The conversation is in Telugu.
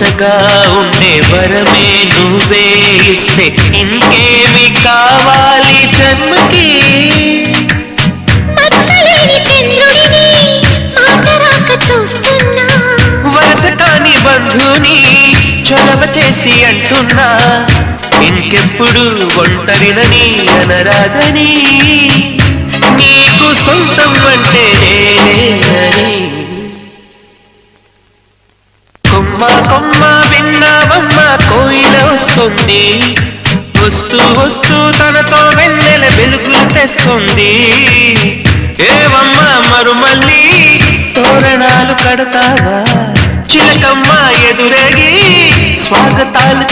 జంటగా ఉండే వరమే నువ్వే ఇస్తే ఇంకేమి కావాలి జన్మకి వరస కాని బంధుని చొరవ చేసి అంటున్నా ఇంకెప్పుడు ఒంటరినని అనరాదని నీకు సొంతం అంటే నేనేనని కొమ్మ కొమ్మ విన్నావమ్మ కోయిల వస్తుంది వస్తూ వస్తూ తనతో వెన్నెల వెలుగులు తెస్తుంది ఏవమ్మ మరుమల్లి తోరణాలు కడతావా చిలకమ్మ ఎదురేగి స్వాగతాలు